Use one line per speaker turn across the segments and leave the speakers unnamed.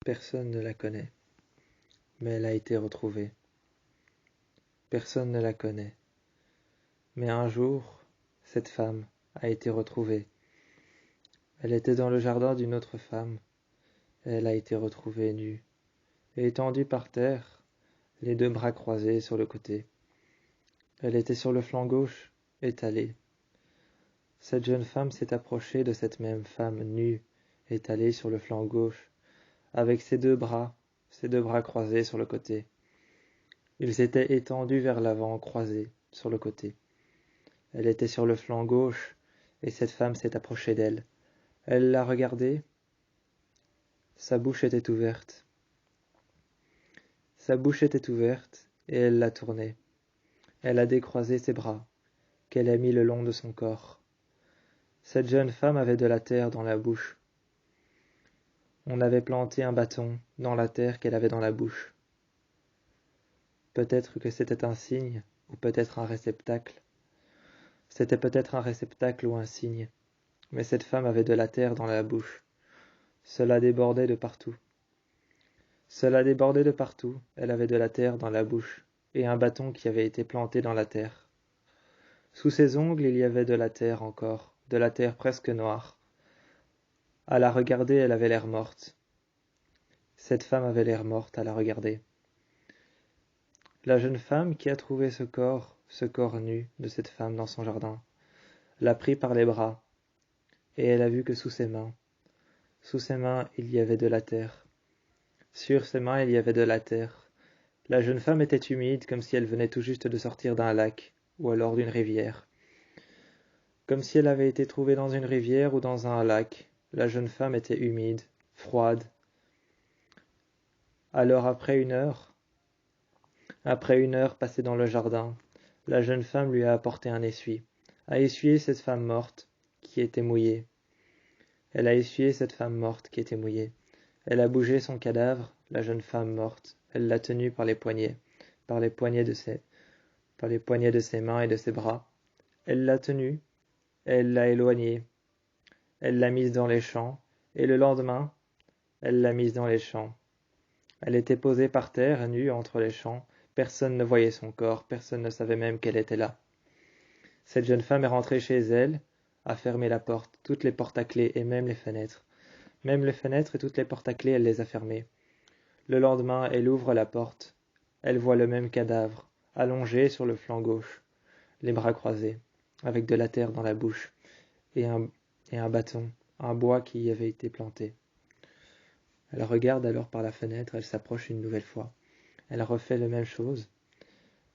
Personne ne la connaît, mais elle a été retrouvée. Personne ne la connaît, mais un jour, cette femme a été retrouvée. Elle était dans le jardin d'une autre femme, et elle a été retrouvée nue, et étendue par terre, les deux bras croisés sur le côté. Elle était sur le flanc gauche, étalée. Cette jeune femme s'est approchée de cette même femme nue, étalée sur le flanc gauche, avec ses deux bras croisés sur le côté. Ils étaient étendus vers l'avant, croisés sur le côté. Elle était sur le flanc gauche, et cette femme s'est approchée d'elle. Elle l'a regardée. Sa bouche était ouverte. Sa bouche était ouverte, et elle l'a tournée. Elle a décroisé ses bras, qu'elle a mis le long de son corps. Cette jeune femme avait de la terre dans la bouche. On avait planté un bâton dans la terre qu'elle avait dans la bouche. Peut-être que c'était un signe, ou peut-être un réceptacle. C'était peut-être un réceptacle ou un signe, mais cette femme avait de la terre dans la bouche. Cela débordait de partout. Cela débordait de partout, elle avait de la terre dans la bouche, et un bâton qui avait été planté dans la terre. Sous ses ongles il y avait de la terre encore, de la terre presque noire. À la regarder, elle avait l'air morte. Cette femme avait l'air morte à la regarder. La jeune femme qui a trouvé ce corps nu de cette femme dans son jardin, l'a pris par les bras, et elle a vu que sous ses mains, il y avait de la terre. Sur ses mains, il y avait de la terre. La jeune femme était humide, comme si elle venait tout juste de sortir d'un lac, ou alors d'une rivière. Comme si elle avait été trouvée dans une rivière ou dans un lac. La jeune femme était humide, froide. Alors après une heure passée dans le jardin, la jeune femme lui a apporté un essuie, a essuyé cette femme morte qui était mouillée. Elle a essuyé cette femme morte qui était mouillée. Elle a bougé son cadavre, la jeune femme morte. Elle l'a tenue par les poignets de ses mains et de ses bras. Elle l'a tenue, elle l'a éloignée. Elle l'a mise dans les champs, et le lendemain, elle l'a mise dans les champs. Elle était posée par terre, nue entre les champs. Personne ne voyait son corps, personne ne savait même qu'elle était là. Cette jeune femme est rentrée chez elle, a fermé la porte, toutes les portes à clé et même les fenêtres. Même les fenêtres et toutes les portes à clé, elle les a fermées. Le lendemain, elle ouvre la porte. Elle voit le même cadavre, allongé sur le flanc gauche, les bras croisés, avec de la terre dans la bouche, et un bâton, un bois qui y avait été planté. Elle regarde alors par la fenêtre, elle s'approche une nouvelle fois. Elle refait les mêmes choses.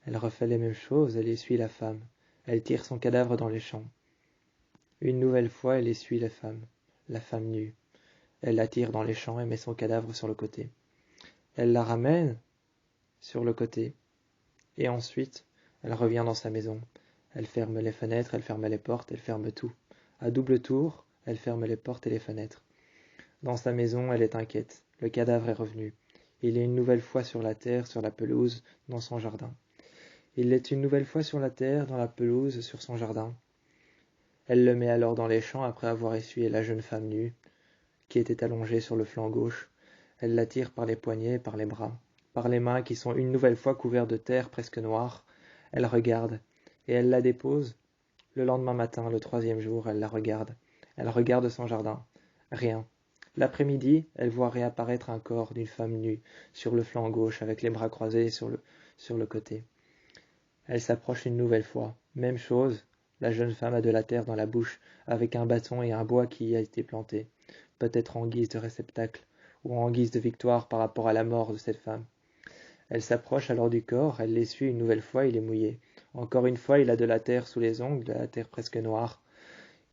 Elle essuie la femme. Elle tire son cadavre dans les champs. Une nouvelle fois, elle essuie la femme nue. Elle la tire dans les champs et met son cadavre sur le côté. Elle la ramène sur le côté. Et ensuite, elle revient dans sa maison. Elle ferme les fenêtres, elle ferme les portes, elle ferme tout. À double tour, elle ferme les portes et les fenêtres. Dans sa maison, elle est inquiète. Le cadavre est revenu. Il est une nouvelle fois sur la terre, sur la pelouse, dans son jardin. Il est une nouvelle fois sur la terre, dans la pelouse, sur son jardin. Elle le met alors dans les champs après avoir essuyé la jeune femme nue, qui était allongée sur le flanc gauche. Elle la tire par les poignets, par les bras, par les mains qui sont une nouvelle fois couvertes de terre presque noire. Elle regarde, et elle la dépose. Le lendemain matin, le troisième jour, elle la regarde. Elle regarde son jardin. Rien. L'après-midi, elle voit réapparaître un corps d'une femme nue sur le flanc gauche avec les bras croisés sur le côté. Elle s'approche une nouvelle fois. Même chose, la jeune femme a de la terre dans la bouche avec un bâton et un bois qui y a été planté, peut-être en guise de réceptacle ou en guise de victoire par rapport à la mort de cette femme. Elle s'approche alors du corps, elle l'essuie une nouvelle fois, il est mouillé. Encore une fois, il a de la terre sous les ongles, de la terre presque noire,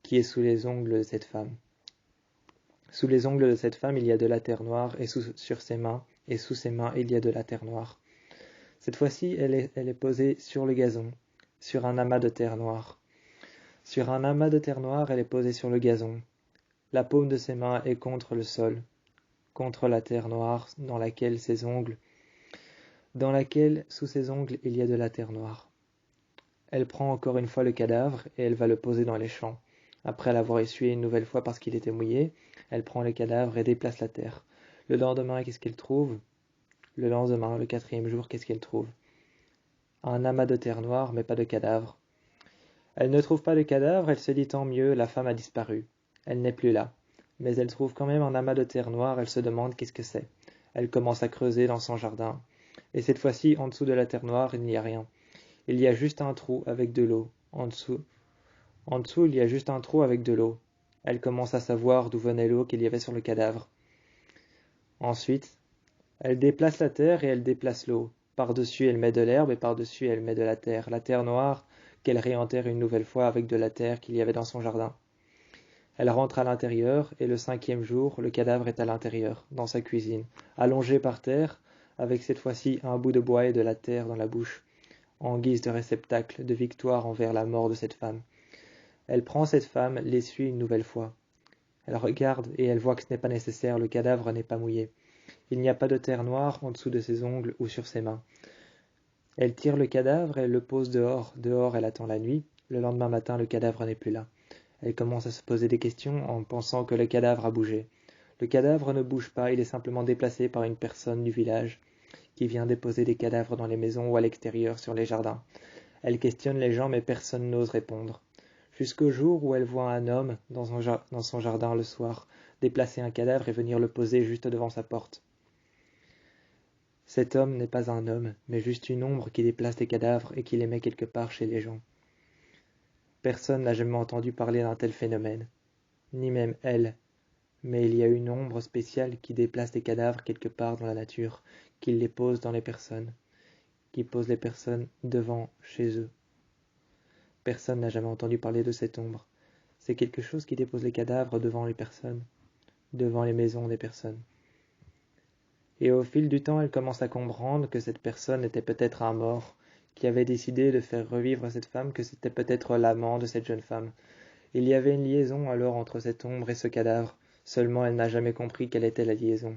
qui est sous les ongles de cette femme. Sous les ongles de cette femme, il y a de la terre noire, et sur ses mains, et sous ses mains, il y a de la terre noire. Cette fois-ci, elle est posée sur le gazon, sur un amas de terre noire. Sur un amas de terre noire, elle est posée sur le gazon. La paume de ses mains est contre le sol, contre la terre noire, sous ses ongles, il y a de la terre noire. Elle prend encore une fois le cadavre, et elle va le poser dans les champs. Après l'avoir essuyé une nouvelle fois parce qu'il était mouillé, elle prend le cadavre et déplace la terre. Le lendemain, qu'est-ce qu'elle trouve? Le lendemain, le 4e jour, qu'est-ce qu'elle trouve? Un amas de terre noire, mais pas de cadavre. Elle ne trouve pas de cadavre, elle se dit tant mieux, la femme a disparu. Elle n'est plus là. Mais elle trouve quand même un amas de terre noire, elle se demande qu'est-ce que c'est. Elle commence à creuser dans son jardin. Et cette fois-ci, en dessous de la terre noire, il n'y a rien. Il y a juste un trou avec de l'eau. En dessous, il y a juste un trou avec de l'eau. Elle commence à savoir d'où venait l'eau qu'il y avait sur le cadavre. Ensuite, elle déplace la terre et elle déplace l'eau. Par-dessus, elle met de l'herbe et par-dessus, elle met de la terre noire qu'elle réenterre une nouvelle fois avec de la terre qu'il y avait dans son jardin. Elle rentre à l'intérieur et le 5e jour, le cadavre est à l'intérieur, dans sa cuisine, allongé par terre, avec cette fois-ci un bout de bois et de la terre dans la bouche, en guise de réceptacle, de victoire envers la mort de cette femme. Elle prend cette femme, l'essuie une nouvelle fois. Elle regarde et elle voit que ce n'est pas nécessaire, le cadavre n'est pas mouillé. Il n'y a pas de terre noire en dessous de ses ongles ou sur ses mains. Elle tire le cadavre et elle le pose dehors. Dehors, elle attend la nuit. Le lendemain matin, le cadavre n'est plus là. Elle commence à se poser des questions en pensant que le cadavre a bougé. Le cadavre ne bouge pas, il est simplement déplacé par une personne du village qui vient déposer des cadavres dans les maisons ou à l'extérieur sur les jardins. Elle questionne les gens mais personne n'ose répondre. Jusqu'au jour où elle voit un homme dans son jardin le soir déplacer un cadavre et venir le poser juste devant sa porte. Cet homme n'est pas un homme, mais juste une ombre qui déplace des cadavres et qui les met quelque part chez les gens. Personne n'a jamais entendu parler d'un tel phénomène, ni même elle, mais il y a une ombre spéciale qui déplace des cadavres quelque part dans la nature, qui les pose dans les personnes, qui pose les personnes devant, chez eux. Personne n'a jamais entendu parler de cette ombre. C'est quelque chose qui dépose les cadavres devant les personnes, devant les maisons des personnes. Et au fil du temps, elle commence à comprendre que cette personne était peut-être un mort, qui avait décidé de faire revivre cette femme, que c'était peut-être l'amant de cette jeune femme. Il y avait une liaison alors entre cette ombre et ce cadavre, seulement elle n'a jamais compris quelle était la liaison.